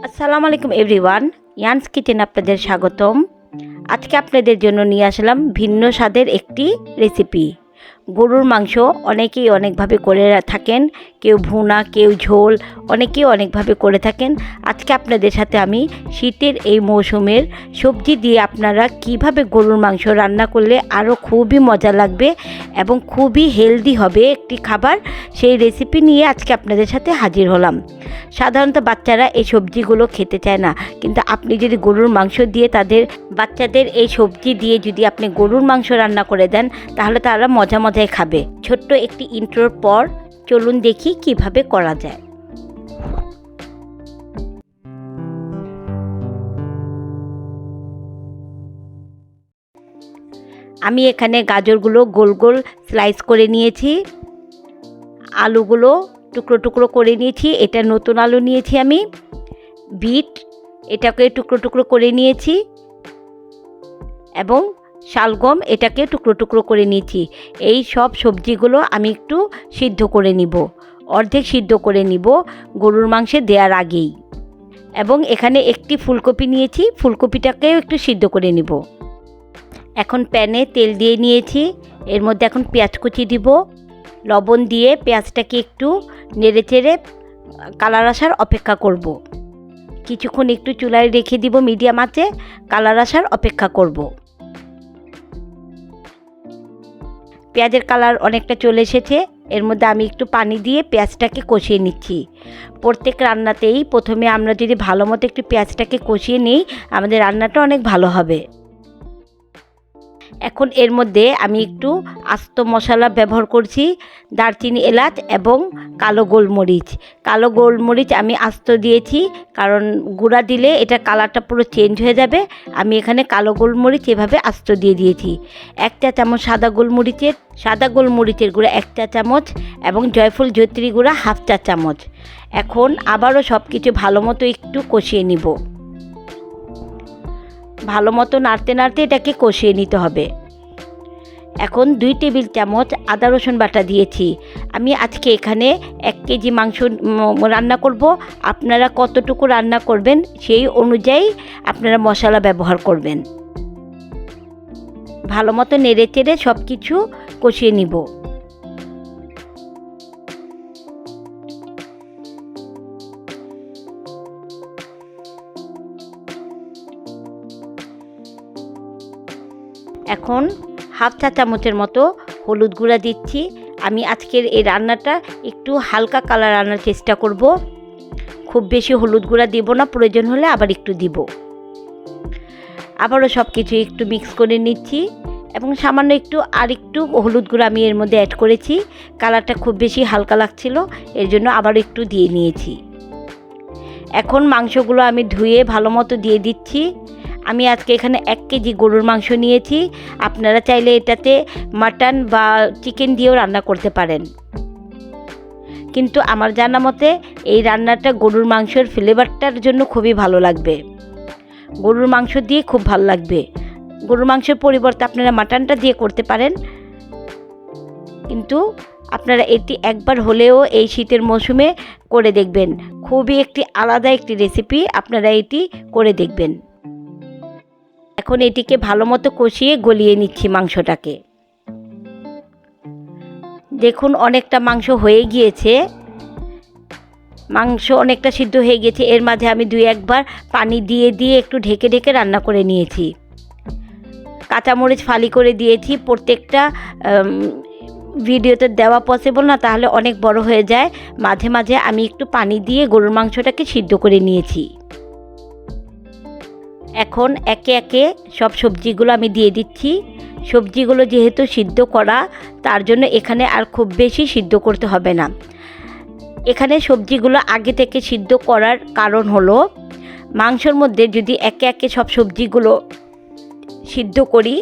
আসসালামু আলাইকুম এভরিওয়ান, ইয়ান কিচেন আপনাদের স্বাগতম। আজকে আপনাদের জন্য নিয়ে আসলাম ভিন্ন স্বাদের একটি রেসিপি। গরুর মাংস অনেকেই অনেকভাবে করে থাকেন, কেউ ভুনা, কেউ ঝোল, অনেকেই অনেকভাবে করে থাকেন। আজকে আপনাদের সাথে আমি শীতের এই মৌসুমের সবজি দিয়ে আপনারা কিভাবে গরুর মাংস রান্না করলে আরও খুবই মজা লাগবে এবং খুবই হেলদি হবে একটি খাবার, সেই রেসিপি নিয়ে আজকে আপনাদের সাথে হাজির হলাম। সাধারণত বাচ্চারা এই সবজিগুলো খেতে চায় না, কিন্তু আপনি যদি গরুর মাংস দিয়ে বাচ্চাদের এই সবজি দিয়ে যদি আপনি গরুর মাংস রান্না করে দেন, তাহলে তারা মজা মজায় খাবে। ছোট্ট একটি ইন্ট্রোর পর চলুন দেখি কিভাবে করা যায়। আমি এখানে গাজরগুলো গোল গোল স্লাইস করে নিয়েছি, আলুগুলো টুকরো টুকরো করে নিয়েছি। এটা নতুন আলু নিয়েছি আমি। বিট এটাকে টুকরো টুকরো করে নিয়েছি এবং শালগম এটাকে টুকরো টুকরো করে নিয়েছি। এই সব সবজিগুলো আমি একটু সিদ্ধ করে নিব, অর্ধেক সিদ্ধ করে নিব গরুর মাংসে দেওয়ার আগেই। এবং এখানে একটি ফুলকপি নিয়েছি, ফুলকপিটাকেও একটু সিদ্ধ করে নিব। এখন প্যানে তেল দিয়ে নিয়েছি, এর মধ্যে এখন পেঁয়াজ কুচি দিব। লবণ দিয়ে পেঁয়াজটাকে একটু নেড়ে চেড়ে কালার আসার অপেক্ষা করব। কিছুক্ষণ একটু চুলায় রেখে দিব, মিডিয়াম আঁচে কালার আসার অপেক্ষা করব। পেঁয়াজের কালার অনেকটা চলে এসেছে, এর মধ্যে আমি একটু পানি দিয়ে পেঁয়াজটাকে কষিয়ে নিচ্ছি। প্রত্যেক রান্নাতেই প্রথমে আমরা যদি ভালো মতো একটু পেঁয়াজটাকে কষিয়ে নিই, আমাদের রান্নাটা অনেক ভালো হবে। এখন এর মধ্যে আমি একটু আস্ত মশলা ব্যবহার করছি, দারচিনি, এলাচ এবং কালো গোলমরিচ। কালো গোলমরিচ আমি আস্ত দিয়েছি, কারণ গুঁড়া দিলে এটা কালারটা পুরো চেঞ্জ হয়ে যাবে। আমি এখানে কালো গোলমরিচ এভাবে আস্ত দিয়ে দিয়েছি। 1 চা চামচ সাদা গোলমরিচের গুঁড়া 1 চা চামচ এবং জয়ফল জয়ত্রী গুঁড়া 1/2 চা চামচ। এখন আবারও সব কিছু ভালো মতো একটু কষিয়ে নিব। ভালো মতো নাড়তে নাড়তে এটাকে কষিয়ে নিতে হবে। এখন 2 টেবিল চামচ আদা রসুন বাটা দিয়েছি। আমি আজকে এখানে 1 কেজি মাংস রান্না করব। আপনারা কতটুকু রান্না করবেন সেই অনুযায়ী আপনারা মশলা ব্যবহার করবেন। ভালো মতো নেড়ে চেড়ে সব কিছু কষিয়ে নিব। এখন 1/2 চা চামচের মতো হলুদ গুঁড়া দিচ্ছি। আমি আজকের এই রান্নাটা একটু হালকা কালার আনার চেষ্টা করব, খুব বেশি হলুদ গুঁড়া দিব না, প্রয়োজন হলে আবার একটু দিব। আবারও সব কিছু একটু মিক্স করে নিচ্ছি এবং সামান্য একটু হলুদ গুঁড়া আমি এর মধ্যে অ্যাড করেছি। কালারটা খুব বেশি হালকা লাগছিল, এর জন্য আবার একটু দিয়ে নিয়েছি। এখন মাংসগুলো আমি ধুয়ে ভালো মতো দিয়ে দিচ্ছি। আমি আজকে এখানে 1 কেজি গরুর মাংস নিয়েছি। আপনারা চাইলে এটাতে মাটন বা চিকেন দিয়েও রান্না করতে পারেন, কিন্তু আমার জানা মতে এই রান্নাটা গরুর মাংসের ফ্লেভারটার জন্য খুবই ভালো লাগবে। গরুর মাংস দিয়ে খুব ভালো লাগবে। গরুর মাংসের পরিবর্তে আপনারা মাটনটা দিয়ে করতে পারেন, কিন্তু আপনারা এটি একবার হলেও এই শীতের মৌসুমে করে দেখবেন। খুবই একটি আলাদা একটি রেসিপি, আপনারা এটি করে দেখবেন। এখন এটিকে ভালো মতো কষিয়ে গলিয়ে নিচ্ছি মাংসটাকে। দেখুন অনেকটা মাংস হয়ে গিয়েছে, মাংস অনেকটা সিদ্ধ হয়ে গেছে। এর মাঝে আমি 2-1 বার পানি দিয়ে একটু ঢেকে ঢেকে রান্না করে নিয়েছি। কাঁচামরিচ ফালি করে দিয়েছি। প্রত্যেকটা ভিডিওতে দেওয়া পসিবল না, তাহলে অনেক বড় হয়ে যায়। মাঝে মাঝে আমি একটু পানি দিয়ে গরুর মাংসটাকে সিদ্ধ করে নিয়েছি। এখন একে একে সব সবজিগুলো আমি দিয়ে দিচ্ছি। সবজিগুলো যেহেতু সিদ্ধ করা, তার জন্য এখানে আর খুব বেশি সিদ্ধ করতে হবে না। এখানে সবজিগুলো আগে থেকে সিদ্ধ করার কারণ হলো, মাংসর মধ্যে যদি একে একে সব সবজিগুলো সিদ্ধ করি,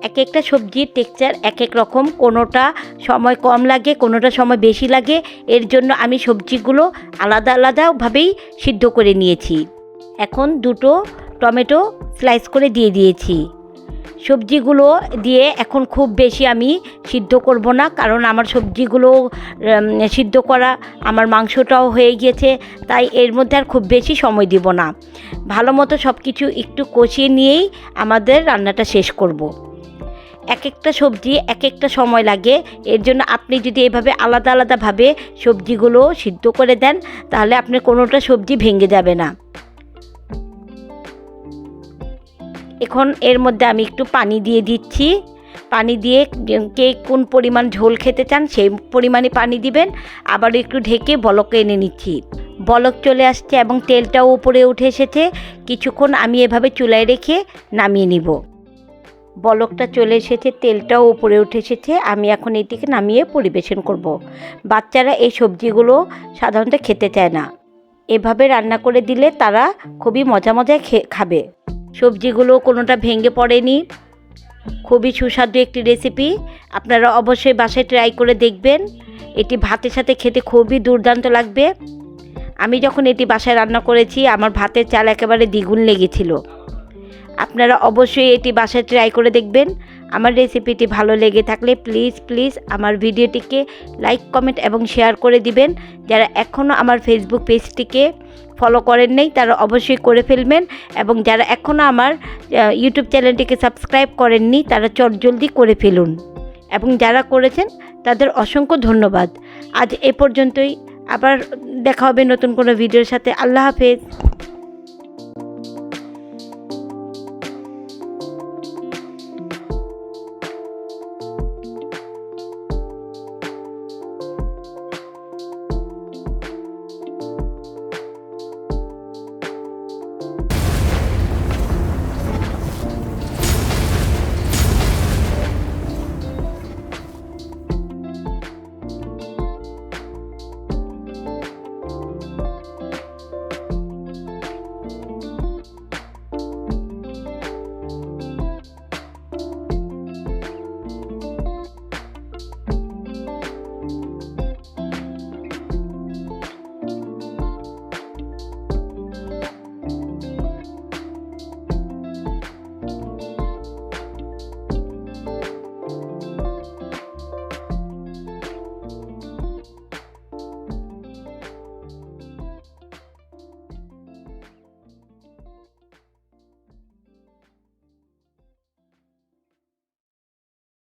এক একটা সবজির টেক্সচার এক এক রকম, কোনোটা সময় কম লাগে, কোনোটা সময় বেশি লাগে। এর জন্য আমি সবজিগুলো আলাদা আলাদাভাবেই সিদ্ধ করে নিয়েছি। এখন 2টো টমেটো স্লাইস করে দিয়ে দিয়েছি। সবজিগুলো দিয়ে এখন খুব বেশি আমি সিদ্ধ করব না, কারণ আমার সবজিগুলো সিদ্ধ করা, আমার মাংসটাও হয়ে গিয়েছে, তাই এর মধ্যে আর খুব বেশি সময় দিব না। ভালো মতো সব কিছু একটু কষিয়ে নিয়েই আমাদের রান্নাটা শেষ করব। এক একটা সবজি এক একটা সময় লাগে, এর জন্য আপনি যদি এভাবে আলাদা আলাদাভাবে সবজিগুলো সিদ্ধ করে দেন তাহলে আপনার কোনোটা সবজি ভেঙে যাবে না। এখন এর মধ্যে আমি একটু পানি দিয়ে দিচ্ছি। পানি দিয়ে কে কোন পরিমাণ ঝোল খেতে চান সেই পরিমাণে পানি দিবেন। আবারও একটু ঢেকে বলক এনে নিচ্ছি। বলক চলে আসছে এবং তেলটাও উপরে উঠে এসেছে। কিছুক্ষণ আমি এভাবে চুলায় রেখে নামিয়ে নিব। বলকটা চলে এসেছে, তেলটাও উপরে উঠে এসেছে। আমি এখন এটিকে নামিয়ে পরিবেশন করব। বাচ্চারা এই সবজিগুলো সাধারণত খেতে চায় না, এভাবে রান্না করে দিলে তারা খুবই মজা মজায় খাবে। সবজিগুলো কোনোটা ভেঙে পড়েনি। খুবই সুস্বাদু একটি রেসিপি, আপনারা অবশ্যই বাসায় ট্রাই করে দেখবেন। এটি ভাতের সাথে খেতে খুবই দুর্দান্ত লাগবে। আমি যখন এটি বাসায় রান্না করেছি আমার ভাতের চাল একেবারে দ্বিগুণ লেগেছিল। আপনারা অবশ্যই এটি বাসায় ট্রাই করে দেখবেন। আমার রেসিপিটি ভালো লেগে থাকলে প্লিজ আমার ভিডিওটিকে লাইক, কমেন্ট এবং শেয়ার করে দিবেন। যারা এখনও আমার ফেসবুক পেজটিকে ফলো করেন নাই তারা অবশ্যই করে ফেলবেন, এবং যারা এখনও আমার ইউটিউব চ্যানেলটিকে সাবস্ক্রাইব করেননি তারা চটজলদি করে ফেলুন, এবং যারা করেছেন তাদের অসংখ্য ধন্যবাদ। আজ এ পর্যন্তই, আবার দেখা হবে নতুন কোনো ভিডিওর সাথে। আল্লাহ হাফেজ।